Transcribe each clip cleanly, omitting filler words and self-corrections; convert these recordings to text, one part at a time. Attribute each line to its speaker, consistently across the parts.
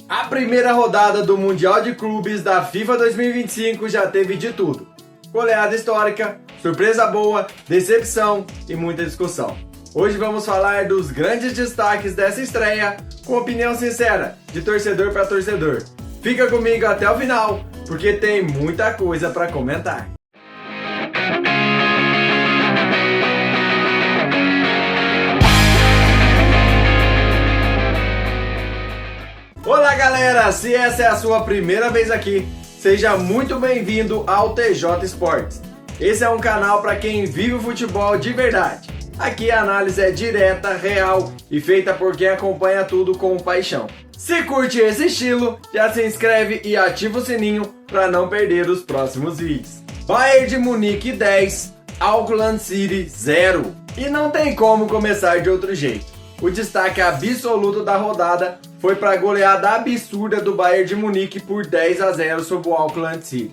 Speaker 1: A primeira rodada do Mundial de Clubes da FIFA 2025 já teve de tudo. Goleada histórica, surpresa boa, decepção e muita discussão. Hoje vamos falar dos grandes destaques dessa estreia, com opinião sincera, de torcedor para torcedor. Fica comigo até o final, porque tem muita coisa para comentar. Olá galera, se essa é a sua primeira vez aqui, seja muito bem-vindo ao TJ Sports. Esse é um canal para quem vive o futebol de verdade. Aqui a análise é direta, real e feita por quem acompanha tudo com paixão. Se curte esse estilo, já se inscreve e ativa o sininho para não perder os próximos vídeos. Bayern de Munique 10, Auckland City 0. E não tem como começar de outro jeito. O destaque absoluto da rodada foi para a goleada absurda do Bayern de Munique por 10-0 sobre o Auckland City.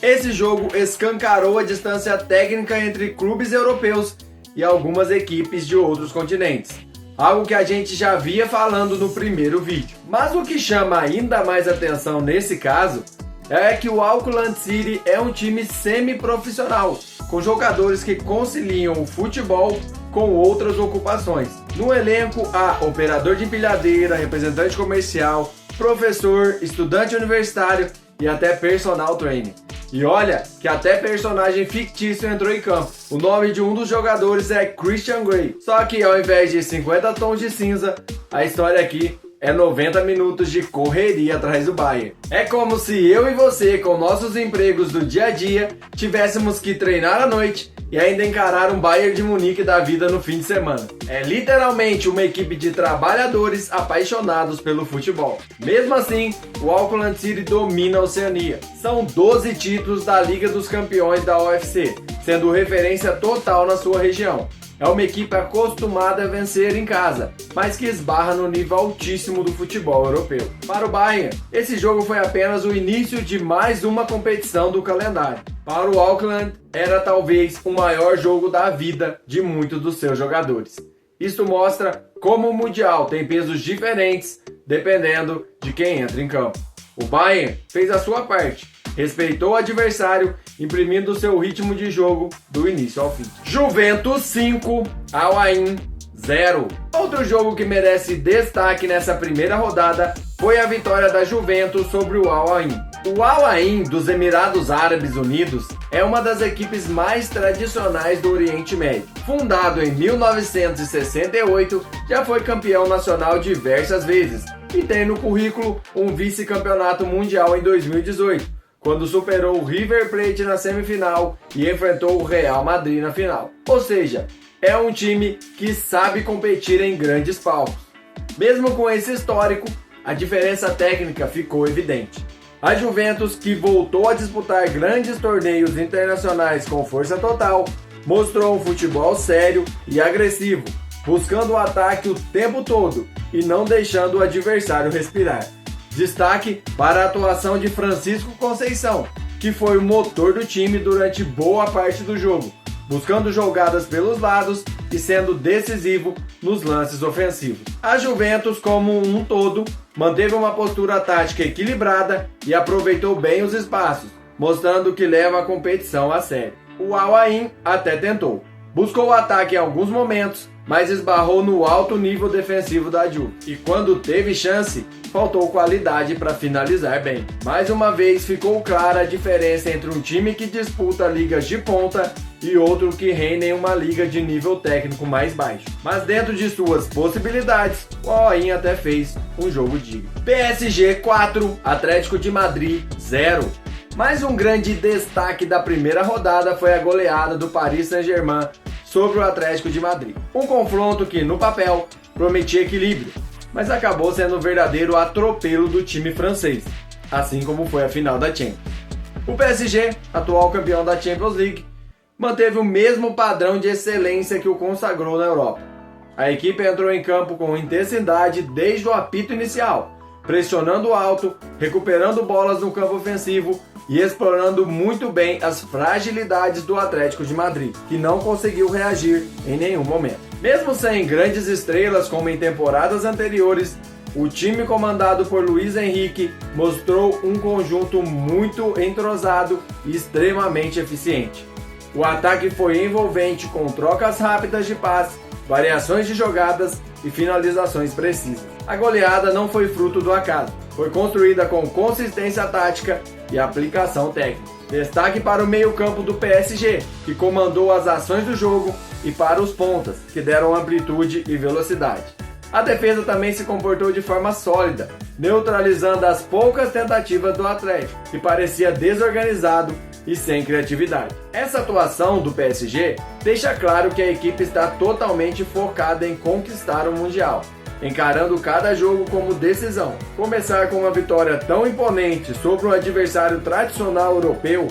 Speaker 1: Esse jogo escancarou a distância técnica entre clubes europeus e algumas equipes de outros continentes, algo que a gente já via falando no primeiro vídeo. Mas o que chama ainda mais atenção nesse caso é que o Auckland City é um time semi-profissional, com jogadores que conciliam o futebol com outras ocupações. No elenco há operador de empilhadeira, representante comercial, professor, estudante universitário e até personal trainer. E olha que até personagem fictício entrou em campo. O nome de um dos jogadores é Christian Grey. Só que ao invés de 50 tons de cinza, a história aqui é 90 minutos de correria atrás do Bayern. É como se eu e você, com nossos empregos do dia a dia, tivéssemos que treinar à noite e ainda encarar um Bayern de Munique da vida no fim de semana. É literalmente uma equipe de trabalhadores apaixonados pelo futebol. Mesmo assim, o Auckland City domina a Oceania. São 12 títulos da Liga dos Campeões da UFC, sendo referência total na sua região. É uma equipe acostumada a vencer em casa, mas que esbarra no nível altíssimo do futebol europeu. Para o Bayern, esse jogo foi apenas o início de mais uma competição do calendário. Para o Auckland, era talvez o maior jogo da vida de muitos dos seus jogadores. Isto mostra como o Mundial tem pesos diferentes dependendo de quem entra em campo. O Bayern fez a sua parte, respeitou o adversário, imprimindo seu ritmo de jogo do início ao fim. Juventus 5, Al Ain 0. Outro jogo que merece destaque nessa primeira rodada foi a vitória da Juventus sobre o Al Ain. O Al Ain dos Emirados Árabes Unidos é uma das equipes mais tradicionais do Oriente Médio. Fundado em 1968, já foi campeão nacional diversas vezes e tem no currículo um vice-campeonato mundial em 2018, quando superou o River Plate na semifinal e enfrentou o Real Madrid na final. Ou seja, é um time que sabe competir em grandes palcos. Mesmo com esse histórico, a diferença técnica ficou evidente. A Juventus, que voltou a disputar grandes torneios internacionais com força total, mostrou um futebol sério e agressivo, buscando o ataque o tempo todo e não deixando o adversário respirar. Destaque para a atuação de Francisco Conceição, que foi o motor do time durante boa parte do jogo, buscando jogadas pelos lados e sendo decisivo nos lances ofensivos. A Juventus, como um todo, manteve uma postura tática equilibrada e aproveitou bem os espaços, mostrando que leva a competição a sério. O Al Ain até tentou. Buscou o ataque em alguns momentos, mas esbarrou no alto nível defensivo da Juve. E quando teve chance, faltou qualidade para finalizar bem. Mais uma vez ficou clara a diferença entre um time que disputa ligas de ponta e outro que reina em uma liga de nível técnico mais baixo. Mas dentro de suas possibilidades, o Al Ain até fez um jogo digno. PSG 4, Atlético de Madrid 0. Mais um grande destaque da primeira rodada foi a goleada do Paris Saint-Germain sobre o Atlético de Madrid. Um confronto que, no papel, prometia equilíbrio, mas acabou sendo um verdadeiro atropelo do time francês, assim como foi a final da Champions. O PSG, atual campeão da Champions League, manteve o mesmo padrão de excelência que o consagrou na Europa. A equipe entrou em campo com intensidade desde o apito inicial, pressionando alto, recuperando bolas no campo ofensivo e explorando muito bem as fragilidades do Atlético de Madrid, que não conseguiu reagir em nenhum momento. Mesmo sem grandes estrelas como em temporadas anteriores, O time comandado por Luiz Henrique mostrou um conjunto muito entrosado e extremamente eficiente. O ataque foi envolvente com trocas rápidas de passe, variações de jogadas e finalizações precisas. A goleada não foi fruto do acaso, foi construída com consistência tática e aplicação técnica. Destaque para o meio-campo do PSG, que comandou as ações do jogo, e para os pontas, que deram amplitude e velocidade. A defesa também se comportou de forma sólida, neutralizando as poucas tentativas do Atlético, que parecia desorganizado e sem criatividade. Essa atuação do PSG deixa claro que a equipe está totalmente focada em conquistar o Mundial, encarando cada jogo como decisão. Começar com uma vitória tão imponente sobre um adversário tradicional europeu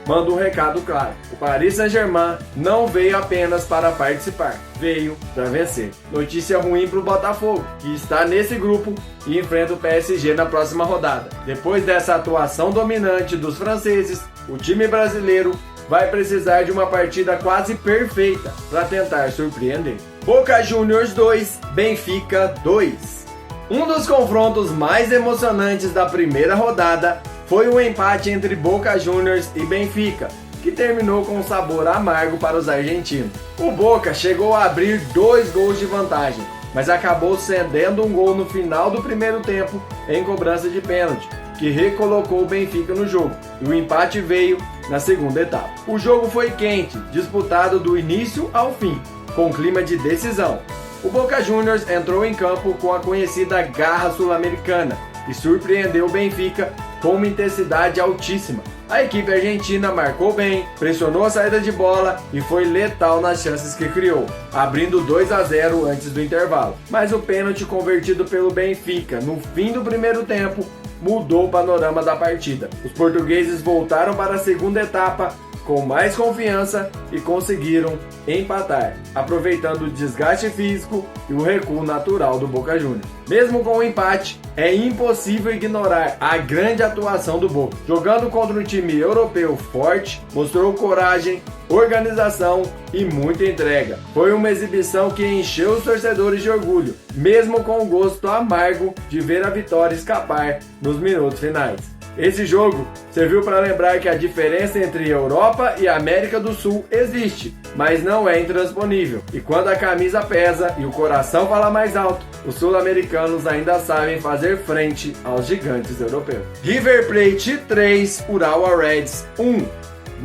Speaker 1: manda um recado claro. O Paris Saint-Germain não veio apenas para participar, veio para vencer. Notícia ruim para o Botafogo, que está nesse grupo e enfrenta o PSG na próxima rodada. Depois dessa atuação dominante dos franceses, o time brasileiro vai precisar de uma partida quase perfeita para tentar surpreender. Boca Juniors 2, Benfica 2. Um dos confrontos mais emocionantes da primeira rodada foi o empate entre Boca Juniors e Benfica, que terminou com um sabor amargo para os argentinos. O Boca chegou a abrir 2 gols de vantagem, mas acabou cedendo um gol no final do primeiro tempo em cobrança de pênalti, que recolocou o Benfica no jogo, e o empate veio na segunda etapa. O jogo foi quente, disputado do início ao fim, com clima de decisão. O Boca Juniors entrou em campo com a conhecida garra sul-americana e surpreendeu o Benfica com uma intensidade altíssima. A equipe argentina marcou bem, pressionou a saída de bola e foi letal nas chances que criou, abrindo 2-0 antes do intervalo. Mas o pênalti convertido pelo Benfica no fim do primeiro tempo mudou o panorama da partida. Os portugueses voltaram para a segunda etapa com mais confiança e conseguiram empatar, aproveitando o desgaste físico e o recuo natural do Boca Juniors. Mesmo com o empate, é impossível ignorar a grande atuação do Boca. Jogando contra um time europeu forte, mostrou coragem, organização e muita entrega. Foi uma exibição que encheu os torcedores de orgulho, mesmo com o gosto amargo de ver a vitória escapar nos minutos finais. Esse jogo serviu para lembrar que a diferença entre Europa e América do Sul existe, mas não é intransponível. E quando a camisa pesa e o coração fala mais alto, os sul-americanos ainda sabem fazer frente aos gigantes europeus. River Plate 3, Urawa Reds 1.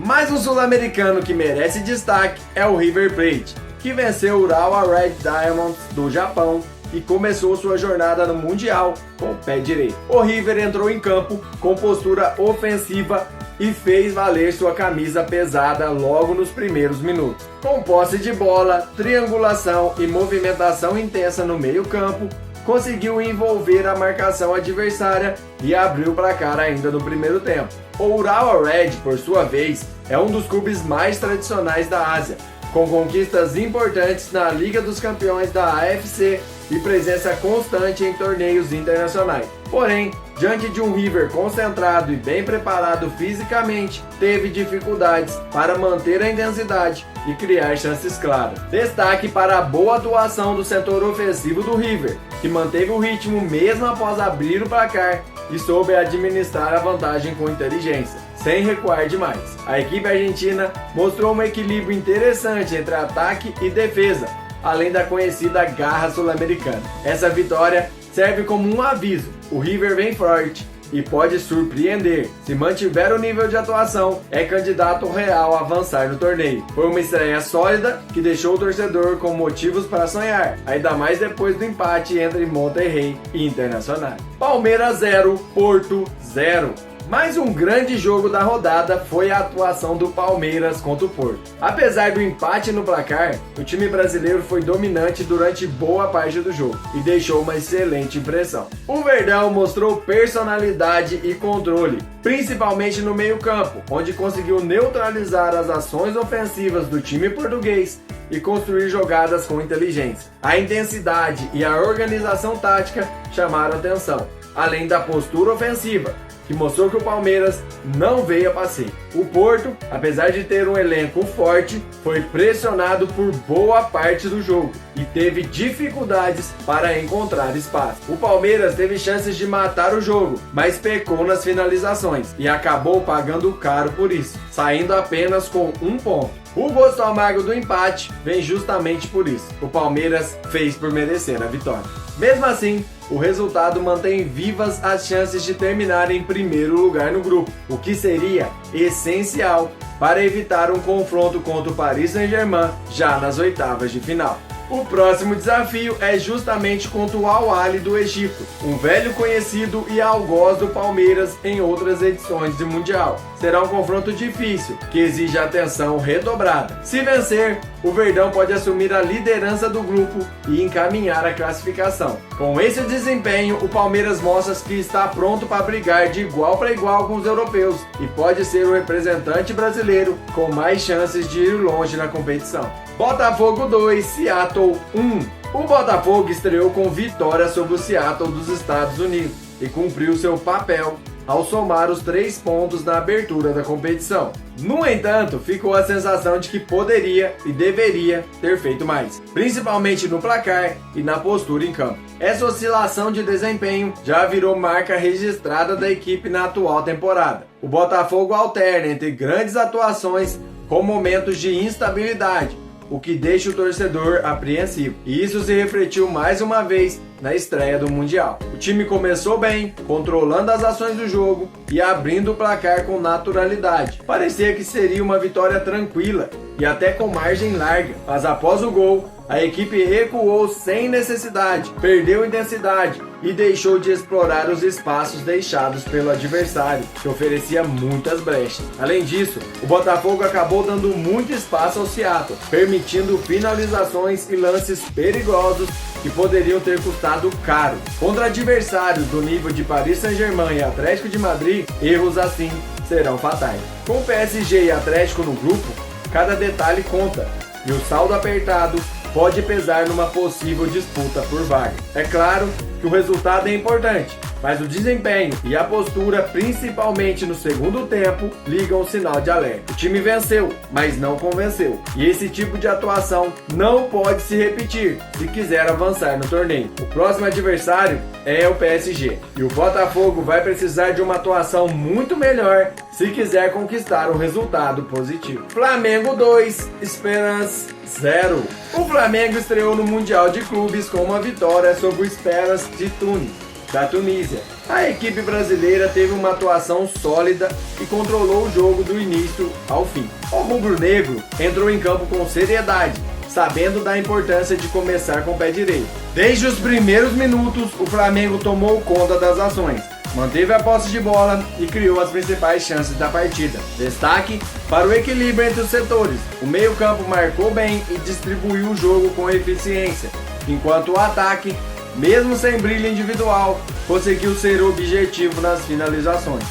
Speaker 1: Mais um sul-americano que merece destaque é o River Plate, que venceu o Urawa Red Diamonds do Japão e começou sua jornada no Mundial com o pé direito. O River entrou em campo com postura ofensiva e fez valer sua camisa pesada logo nos primeiros minutos. Com posse de bola, triangulação e movimentação intensa no meio-campo, conseguiu envolver a marcação adversária e abriu o placar ainda no primeiro tempo. O Urawa Red, por sua vez, é um dos clubes mais tradicionais da Ásia, com conquistas importantes na Liga dos Campeões da AFC e presença constante em torneios internacionais. Porém, diante de um River concentrado e bem preparado fisicamente, teve dificuldades para manter a intensidade e criar chances claras. Destaque para a boa atuação do setor ofensivo do River, que manteve o ritmo mesmo após abrir o placar e soube administrar a vantagem com inteligência, sem recuar demais. A equipe argentina mostrou um equilíbrio interessante entre ataque e defesa, além da conhecida garra sul-americana. Essa vitória serve como um aviso: o River vem forte e pode surpreender. Se mantiver o nível de atuação, é candidato real a avançar no torneio. Foi uma estreia sólida que deixou o torcedor com motivos para sonhar, ainda mais depois do empate entre Monterrey e Internacional. Palmeiras 0, Porto 0. Mais um grande jogo da rodada foi a atuação do Palmeiras contra o Porto. Apesar do empate no placar, o time brasileiro foi dominante durante boa parte do jogo e deixou uma excelente impressão. O Verdão mostrou personalidade e controle, principalmente no meio-campo, onde conseguiu neutralizar as ações ofensivas do time português e construir jogadas com inteligência. A intensidade e a organização tática chamaram atenção, além da postura ofensiva, que mostrou que o Palmeiras não veio a passeio. O Porto, apesar de ter um elenco forte, foi pressionado por boa parte do jogo e teve dificuldades para encontrar espaço. O Palmeiras teve chances de matar o jogo, mas pecou nas finalizações e acabou pagando caro por isso, saindo apenas com 1 ponto. O gosto amargo do empate vem justamente por isso. O Palmeiras fez por merecer a vitória. Mesmo assim, o resultado mantém vivas as chances de terminar em primeiro lugar no grupo, o que seria essencial para evitar um confronto contra o Paris Saint-Germain já nas oitavas de final. O próximo desafio é justamente contra o Al-Ahly do Egito, um velho conhecido e algoz do Palmeiras em outras edições do Mundial. Será um confronto difícil, que exige atenção redobrada. Se vencer, o Verdão pode assumir a liderança do grupo e encaminhar a classificação. Com esse desempenho, o Palmeiras mostra que está pronto para brigar de igual para igual com os europeus e pode ser o representante brasileiro com mais chances de ir longe na competição. Botafogo 2, Seattle 1. O Botafogo estreou com vitória sobre o Seattle dos Estados Unidos e cumpriu seu papel ao somar os 3 pontos na abertura da competição. No entanto, ficou a sensação de que poderia e deveria ter feito mais, principalmente no placar e na postura em campo. Essa oscilação de desempenho já virou marca registrada da equipe na atual temporada. O Botafogo alterna entre grandes atuações com momentos de instabilidade, o que deixa o torcedor apreensivo. E isso se refletiu mais uma vez na estreia do Mundial. O time começou bem, controlando as ações do jogo e abrindo o placar com naturalidade. Parecia que seria uma vitória tranquila e até com margem larga, mas após o gol, a equipe recuou sem necessidade, perdeu intensidade e deixou de explorar os espaços deixados pelo adversário, que oferecia muitas brechas. Além disso, o Botafogo acabou dando muito espaço ao Seattle, permitindo finalizações e lances perigosos que poderiam ter custado caro. Contra adversários do nível de Paris Saint-Germain e Atlético de Madrid, erros assim serão fatais. Com PSG e Atlético no grupo, cada detalhe conta, e o saldo apertado pode pesar numa possível disputa por vaga. É claro que o resultado é importante, mas o desempenho e a postura, principalmente no segundo tempo, ligam o sinal de alerta. O time venceu, mas não convenceu. E esse tipo de atuação não pode se repetir se quiser avançar no torneio. O próximo adversário é o PSG. E o Botafogo vai precisar de uma atuação muito melhor se quiser conquistar um resultado positivo. Flamengo 2, Esperance 0. O Flamengo estreou no Mundial de Clubes com uma vitória sobre o Esperance de Tunis, da Tunísia. A equipe brasileira teve uma atuação sólida e controlou o jogo do início ao fim. O rubro-negro entrou em campo com seriedade, sabendo da importância de começar com o pé direito. Desde os primeiros minutos, o Flamengo tomou conta das ações, manteve a posse de bola e criou as principais chances da partida. Destaque para o equilíbrio entre os setores. O meio-campo marcou bem e distribuiu o jogo com eficiência, enquanto o ataque, mesmo sem brilho individual, conseguiu ser objetivo nas finalizações.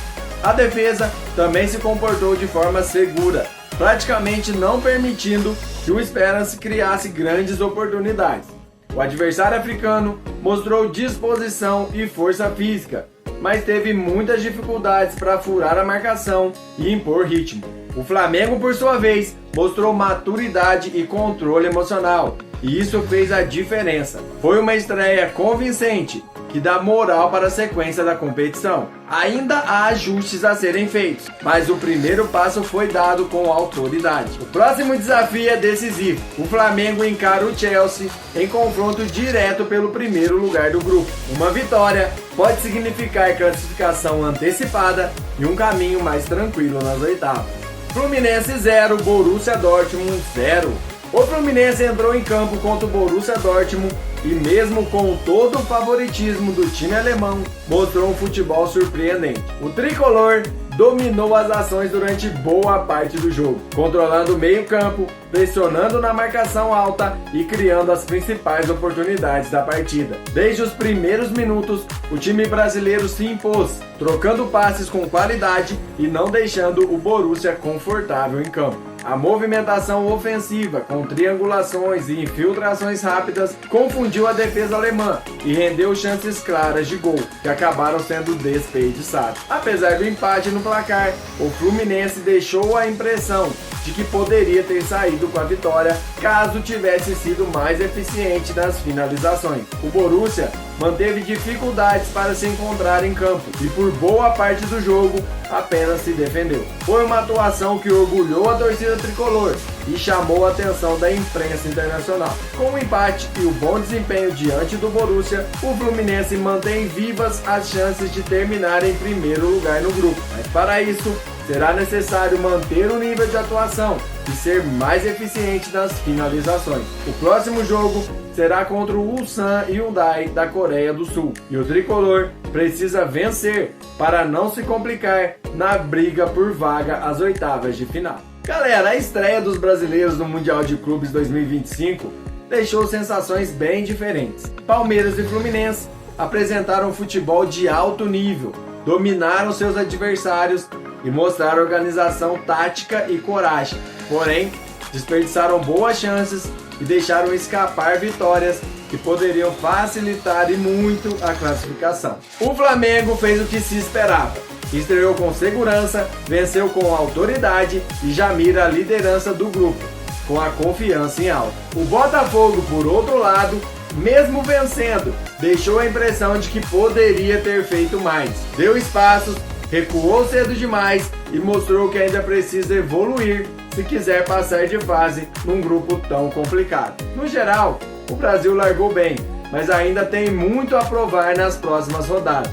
Speaker 1: A defesa também se comportou de forma segura, praticamente não permitindo que o Esperance criasse grandes oportunidades. O adversário africano mostrou disposição e força física, mas teve muitas dificuldades para furar a marcação e impor ritmo. O Flamengo, por sua vez, mostrou maturidade e controle emocional, e isso fez a diferença. Foi uma estreia convincente, que dá moral para a sequência da competição. Ainda há ajustes a serem feitos, mas o primeiro passo foi dado com autoridade. O próximo desafio é decisivo. O Flamengo encara o Chelsea em confronto direto pelo primeiro lugar do grupo. Uma vitória pode significar classificação antecipada e um caminho mais tranquilo nas oitavas. Fluminense 0, Borussia Dortmund 0. O Fluminense entrou em campo contra o Borussia Dortmund e mesmo com todo o favoritismo do time alemão, mostrou um futebol surpreendente. O tricolor dominou as ações durante boa parte do jogo, controlando o meio-campo, pressionando na marcação alta e criando as principais oportunidades da partida. Desde os primeiros minutos, o time brasileiro se impôs, trocando passes com qualidade e não deixando o Borussia confortável em campo. A movimentação ofensiva, com triangulações e infiltrações rápidas, confundiu a defesa alemã e rendeu chances claras de gol, que acabaram sendo desperdiçadas. Apesar do empate no placar, o Fluminense deixou a impressão de que poderia ter saído com a vitória caso tivesse sido mais eficiente nas finalizações. O Borussia manteve dificuldades para se encontrar em campo e por boa parte do jogo apenas se defendeu. Foi uma atuação que orgulhou a torcida tricolor e chamou a atenção da imprensa internacional. Com o empate e o bom desempenho diante do Borussia, o Fluminense mantém vivas as chances de terminar em primeiro lugar no grupo. Mas para isso, será necessário manter o nível de atuação e ser mais eficiente nas finalizações. O próximo jogo será contra o Ulsan Hyundai da Coreia do Sul e o tricolor precisa vencer para não se complicar na briga por vaga às oitavas de final. Galera, a estreia dos brasileiros no Mundial de Clubes 2025 deixou sensações bem diferentes. Palmeiras e Fluminense apresentaram futebol de alto nível, dominaram seus adversários e mostraram organização tática e coragem. Porém, desperdiçaram boas chances e deixaram escapar vitórias que poderiam facilitar e muito a classificação. O Flamengo fez o que se esperava. Estreou com segurança, venceu com autoridade e já mira a liderança do grupo, com a confiança em alta. O Botafogo, por outro lado, mesmo vencendo, deixou a impressão de que poderia ter feito mais. Deu espaços, recuou cedo demais e mostrou que ainda precisa evoluir se quiser passar de fase num grupo tão complicado. No geral, o Brasil largou bem, mas ainda tem muito a provar nas próximas rodadas.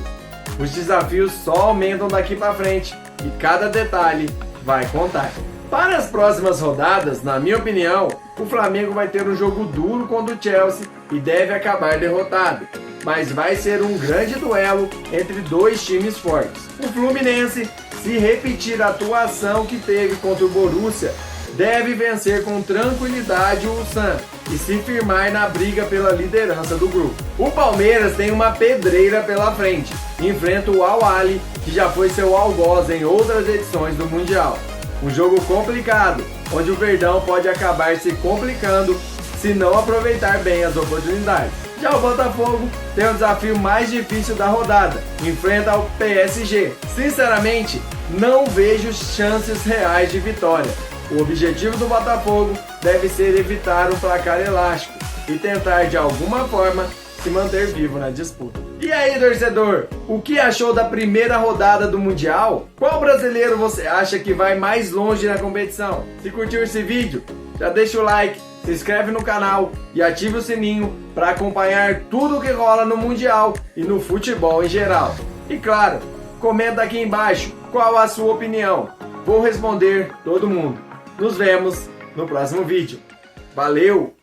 Speaker 1: Os desafios só aumentam daqui para frente e cada detalhe vai contar. Para as próximas rodadas, na minha opinião, o Flamengo vai ter um jogo duro contra o Chelsea e deve acabar derrotado. Mas vai ser um grande duelo entre dois times fortes. O Fluminense, se repetir a atuação que teve contra o Borussia, deve vencer com tranquilidade o Ulsan e se firmar na briga pela liderança do grupo. O Palmeiras tem uma pedreira pela frente. Enfrenta o Al-Ahly, que já foi seu algoz em outras edições do Mundial. Um jogo complicado, onde o Verdão pode acabar se complicando se não aproveitar bem as oportunidades. Já o Botafogo tem o desafio mais difícil da rodada, enfrenta o PSG. Sinceramente, não vejo chances reais de vitória. O objetivo do Botafogo deve ser evitar um placar elástico e tentar de alguma forma se manter vivo na disputa. E aí, torcedor, o que achou da primeira rodada do Mundial? Qual brasileiro você acha que vai mais longe na competição? Se curtiu esse vídeo, já deixa o like, se inscreve no canal e ative o sininho para acompanhar tudo o que rola no Mundial e no futebol em geral. E claro, comenta aqui embaixo qual a sua opinião. Vou responder todo mundo. Nos vemos no próximo vídeo. Valeu!